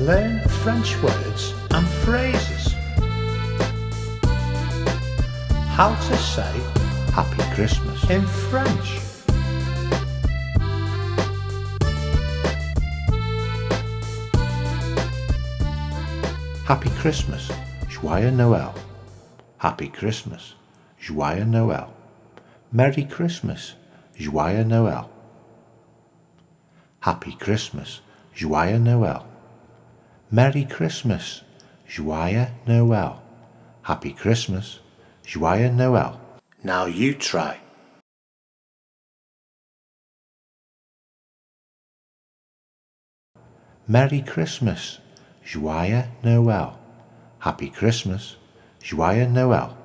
Learn French words and phrases. How to say Happy Christmas in French. Happy Christmas, Joyeux Noël. Happy Christmas, Joyeux Noël. Merry Christmas, Joyeux Noël. Happy Christmas, Joyeux Noël. Merry Christmas, Joyeux Noël. Happy Christmas, Joyeux Noël. Now you try. Merry Christmas, Joyeux Noël. Happy Christmas, Joyeux Noël.